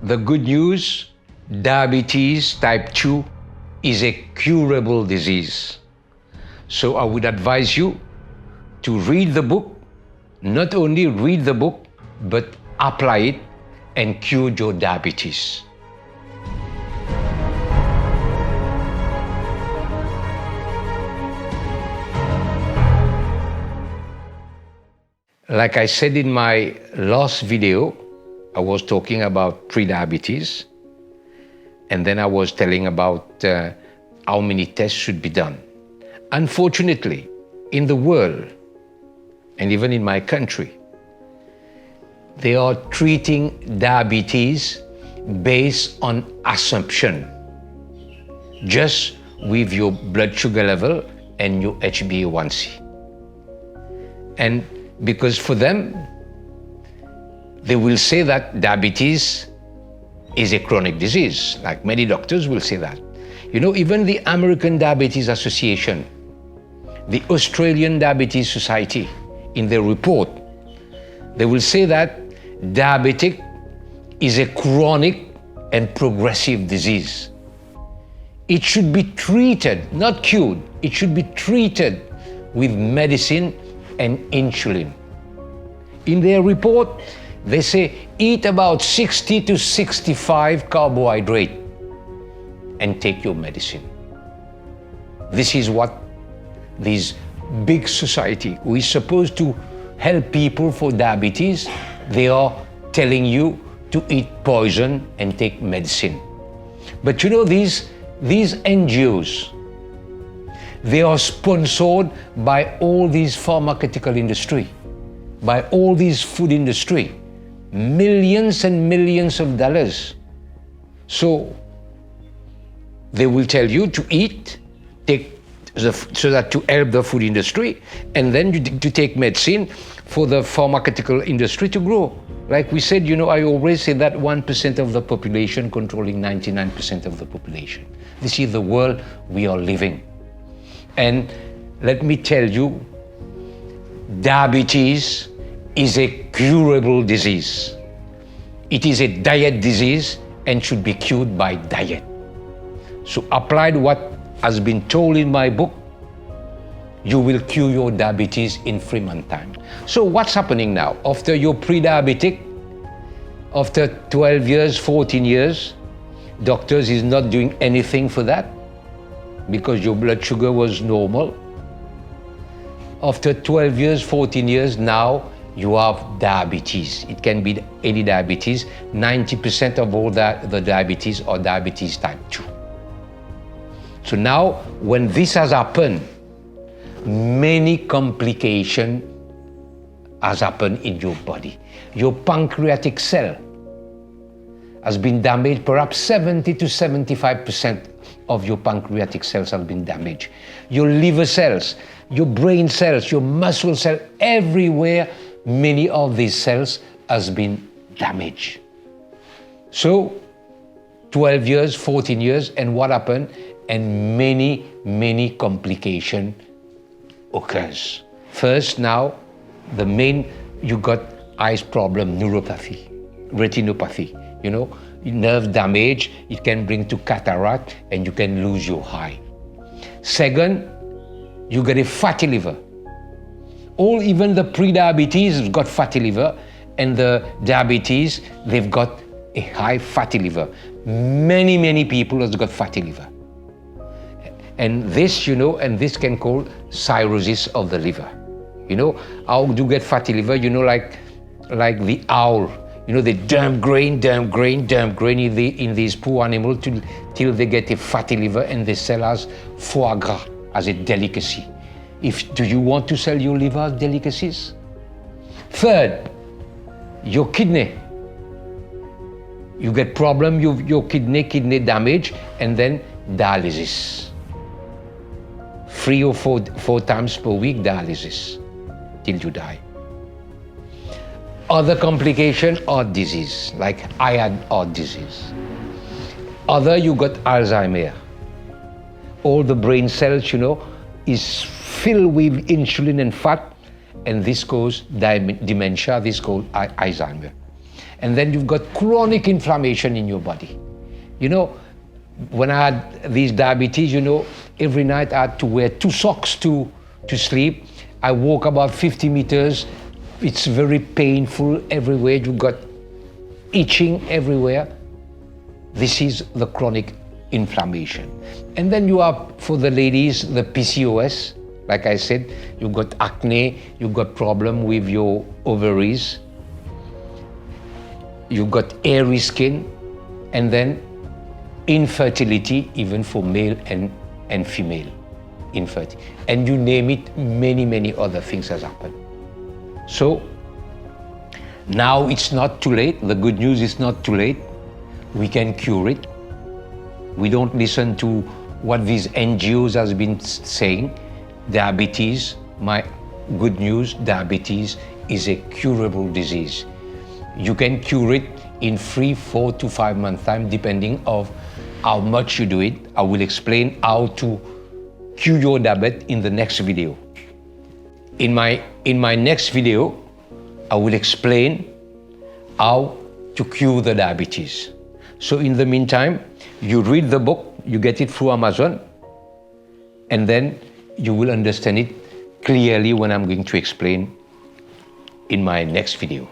The good news, diabetes type 2 is a curable disease. So I would advise you to read the book, not only read the book, but apply it and cure your diabetes. Like I said in my last video, I was talking about pre-diabetes, and then I was telling about how many tests should be done. Unfortunately, in the world, and even in my country, they are treating diabetes based on assumption, just with your blood sugar level and your HbA1c. And because for them, they will say that diabetes is a chronic disease, like many doctors will say that. You know, even the American Diabetes Association, the Australian Diabetes Society, in their report, they will say that diabetic is a chronic and progressive disease. It should be treated, not cured. It should be treated with medicine and insulin. In their report, they say eat about 60 to 65 carbohydrate and take your medicine. This is what this big society who is supposed to help people for diabetes, they are telling you to eat poison and take medicine. But you know, these NGOs, they are sponsored by all these pharmaceutical industry, by all these food industry, millions and millions of dollars. So they will tell you to eat, so that to help the food industry, and then to take medicine for the pharmaceutical industry to grow. Like we said, you know, I always say that 1% of the population controlling 99% of the population. This is the world we are living. And let me tell you, diabetes is a curable disease. It is a diet disease and should be cured by diet. So applied what has been told in my book, you will cure your diabetes in 3 months' time. So what's happening now? After you're pre-diabetic, after 12 years, 14 years, doctors is not doing anything for that because your blood sugar was normal. After 12 years, 14 years, now you have diabetes. It can be any diabetes. 90% of all the diabetes are diabetes type 2. So now, when this has happened, many complications has happened in your body. Your pancreatic cell has been damaged. Perhaps 70 to 75% of your pancreatic cells have been damaged. Your liver cells, your brain cells, your muscle cells, everywhere, many of these cells has been damaged. So, 12 years, 14 years, and what happened? And many complications occurs. First, now, the main, you got eyes problem, neuropathy, retinopathy, you know, nerve damage, it can bring to cataract and you can lose your eye. Second, you get a fatty liver. Even the pre-diabetes have got fatty liver, and the diabetes, they've got a high fatty liver. Many people have got fatty liver. And this, you know, and this can cause cirrhosis of the liver. You know, how do you get fatty liver? You know, like the owl. You know, they dump grain in these poor animals till they get a fatty liver and they sell as foie gras, as a delicacy. Do you want to sell your liver as delicacies? Third, your kidney. You get problem, your kidney damage, and then dialysis. 3 or 4 times per week dialysis till you die. Other complication, heart disease, like I had heart disease. You got Alzheimer. All the brain cells, you know, is filled with insulin and fat, and this causes dementia, this causes Alzheimer. And then you've got chronic inflammation in your body. You know, when I had these diabetes, you know, every night I had to wear 2 socks to sleep. I walk about 50 meters. It's very painful everywhere. You've got itching everywhere. This is the chronic inflammation. And then you have, for the ladies, the PCOS. Like I said, you've got acne, you've got problem with your ovaries, you've got hairy skin, and then infertility, even for male and female infertility. And you name it, many other things has happened. So now it's not too late. The good news is not too late. We can cure it. We don't listen to what these NGOs has been saying. Diabetes, my good news, diabetes is a curable disease. You can cure it in 3, 4 to 5 months time, depending of how much you do it. I will explain how to cure your diabetes in the next video. In my next video, I will explain how to cure the diabetes. So in the meantime, you read the book, you get it through Amazon, and then you will understand it clearly when I'm going to explain in my next video.